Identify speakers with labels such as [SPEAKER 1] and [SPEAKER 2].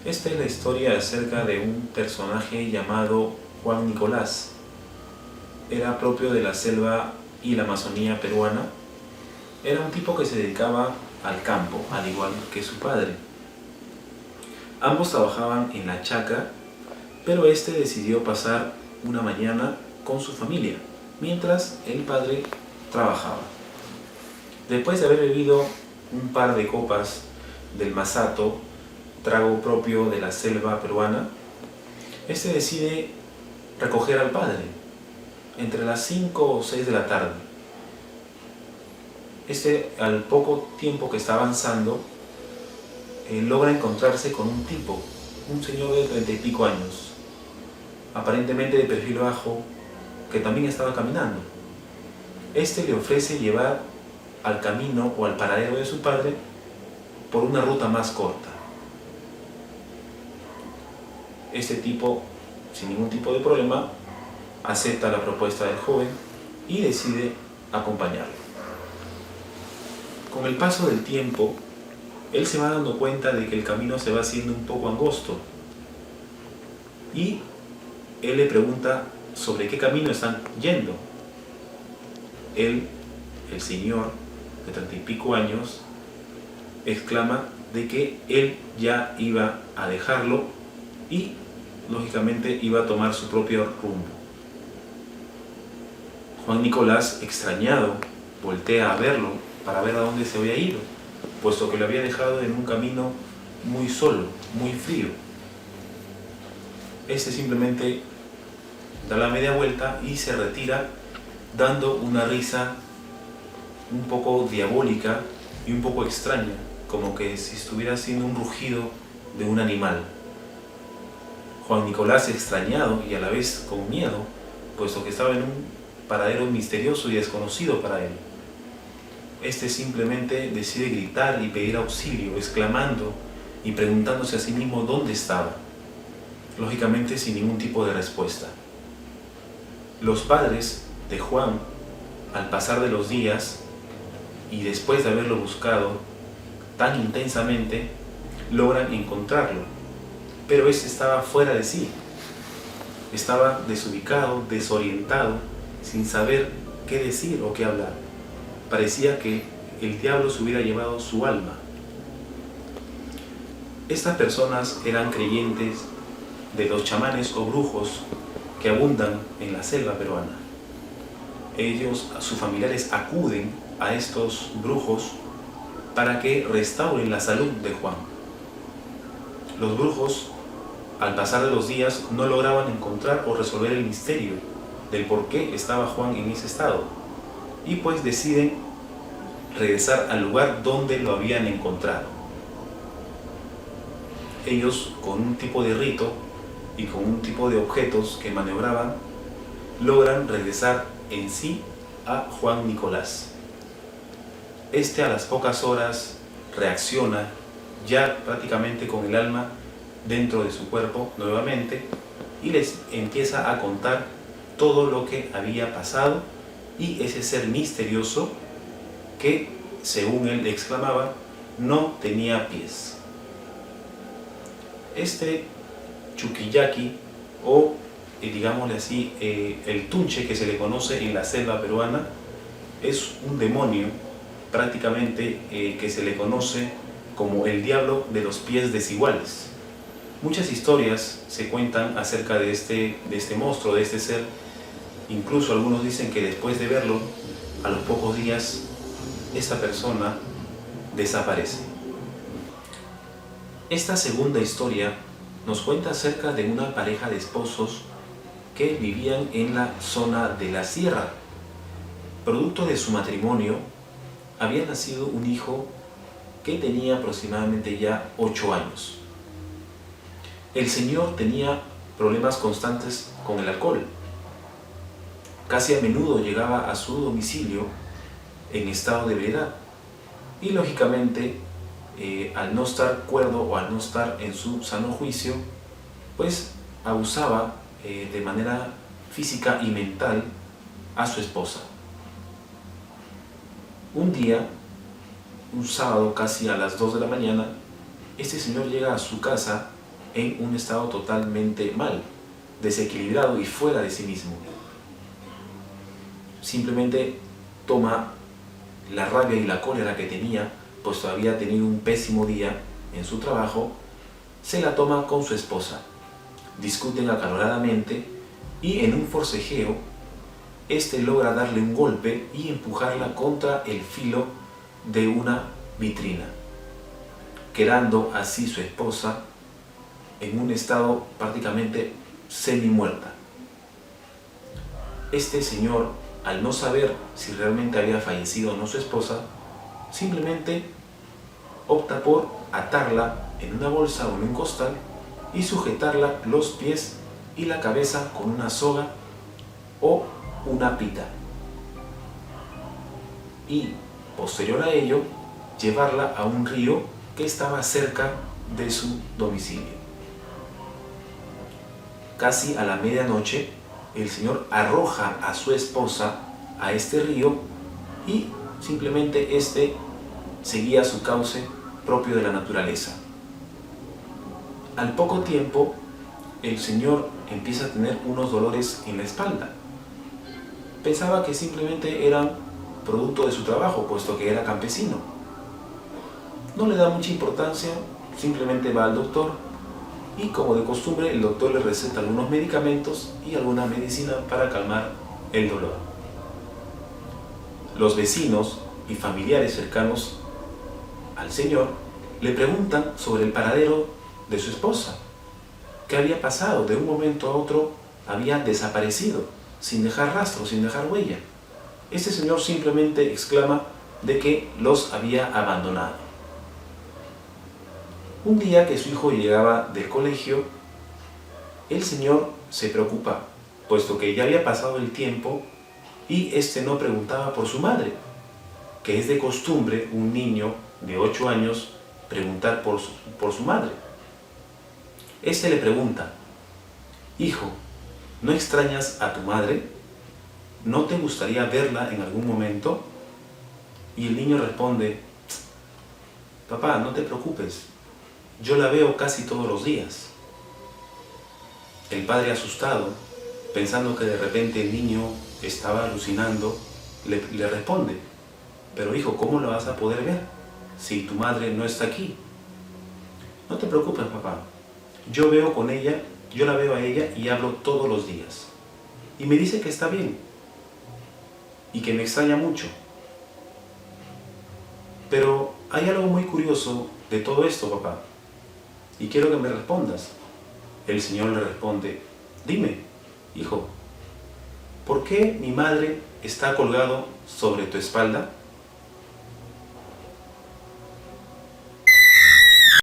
[SPEAKER 1] Esta es la historia acerca de un personaje llamado Juan Nicolás. Era propio de la selva y la Amazonía peruana. Era un tipo que se dedicaba al campo, al igual que su padre. Ambos trabajaban en la chacra, pero este decidió pasar una mañana con su familia, mientras el padre trabajaba. Después de haber bebido un par de copas del masato, trago propio de la selva peruana, este decide recoger al padre entre las 5 o 6 de la tarde. Al poco tiempo que está avanzando, logra encontrarse con un tipo, un señor de 30 y pico años, aparentemente de perfil bajo, que también estaba caminando. Este le ofrece llevar al camino o al paradero de su padre por una ruta más corta. Este tipo, sin ningún tipo de problema, acepta la propuesta del joven y decide acompañarlo. Con el paso del tiempo, él se va dando cuenta de que el camino se va haciendo un poco angosto y él le pregunta sobre qué camino están yendo. Él, el señor de 30 y pico años, exclama de que él ya iba a dejarlo y lógicamente iba a tomar su propio rumbo. Juan Nicolás, extrañado, voltea a verlo para ver a dónde se había ido, puesto que lo había dejado en un camino muy solo, muy frío. Este simplemente da la media vuelta y se retira, dando una risa un poco diabólica y un poco extraña, como que si estuviera haciendo un rugido de un animal. Juan Nicolás, extrañado y a la vez con miedo, puesto que estaba en un paradero misterioso y desconocido para él, este simplemente decide gritar y pedir auxilio, exclamando y preguntándose a sí mismo dónde estaba, lógicamente sin ningún tipo de respuesta. Los padres de Juan, al pasar de los días y después de haberlo buscado tan intensamente, logran encontrarlo, pero este estaba fuera de sí, estaba desubicado, desorientado, sin saber qué decir o qué hablar. Parecía que el diablo se hubiera llevado su alma. Estas personas eran creyentes de los chamanes o brujos que abundan en la selva peruana. Ellos, sus familiares, acuden a estos brujos para que restauren la salud de Juan. Los brujos, al pasar de los días, no lograban encontrar o resolver el misterio del por qué estaba Juan en ese estado, y pues deciden regresar al lugar donde lo habían encontrado. Ellos, con un tipo de rito y con un tipo de objetos que maniobraban, logran regresar en sí a Juan Nicolás. Este, a las pocas horas, reacciona ya prácticamente con el alma dentro de su cuerpo nuevamente y les empieza a contar todo lo que había pasado y ese ser misterioso que, según él exclamaba, no tenía pies. Este Chuquillaki, o digámosle así, el tunche que se le conoce en la selva peruana, es un demonio prácticamente que se le conoce como el diablo de los pies desiguales. Muchas historias se cuentan acerca de este monstruo, de este ser. Incluso algunos dicen que después de verlo, a los pocos días, esa persona desaparece. Esta segunda historia nos cuenta acerca de una pareja de esposos que vivían en la zona de la sierra. Producto de su matrimonio, había nacido un hijo que tenía aproximadamente ya 8 años. El señor tenía problemas constantes con el alcohol. Casi a menudo llegaba a su domicilio en estado de ebriedad y lógicamente al no estar cuerdo o al no estar en su sano juicio, pues abusaba de manera física y mental a su esposa. Un día, un sábado casi a las 2 de la mañana, este señor llega a su casa en un estado totalmente mal, desequilibrado y fuera de sí mismo. Simplemente toma la rabia y la cólera que tenía, pues había tenido un pésimo día en su trabajo, se la toma con su esposa. Discuten acaloradamente y en un forcejeo, este logra darle un golpe y empujarla contra el filo de una vitrina, quedando así su esposa en un estado prácticamente semi-muerta. Este señor, al no saber si realmente había fallecido o no su esposa, simplemente opta por atarla en una bolsa o en un costal y sujetarla los pies y la cabeza con una soga o una pita. Y, posterior a ello, llevarla a un río que estaba cerca de su domicilio. Casi a la medianoche, el Señor arroja a su esposa a este río y simplemente este seguía su cauce propio de la naturaleza. Al poco tiempo, el Señor empieza a tener unos dolores en la espalda. Pensaba que simplemente eran producto de su trabajo, puesto que era campesino. No le da mucha importancia, simplemente va al doctor y, como de costumbre, el doctor le receta algunos medicamentos y alguna medicina para calmar el dolor. Los vecinos y familiares cercanos al Señor le preguntan sobre el paradero de su esposa. ¿Qué había pasado? De un momento a otro había desaparecido, sin dejar rastro, sin dejar huella. Este señor simplemente exclama de que los había abandonado. Un día que su hijo llegaba del colegio, el Señor se preocupa, puesto que ya había pasado el tiempo y este no preguntaba por su madre, que es de costumbre un niño de 8 años preguntar por su madre. Este le pregunta: hijo, ¿no extrañas a tu madre? ¿No te gustaría verla en algún momento? Y el niño responde: papá, no te preocupes, yo la veo casi todos los días. El padre, asustado, pensando que de repente el niño estaba alucinando, le responde: pero hijo, ¿cómo la vas a poder ver si tu madre no está aquí? No te preocupes, papá, yo la veo a ella y hablo todos los días. Y me dice que está bien y que me extraña mucho. Pero hay algo muy curioso de todo esto, papá, y quiero que me respondas. El Señor le responde: dime, hijo, ¿por qué mi madre está colgado sobre tu espalda?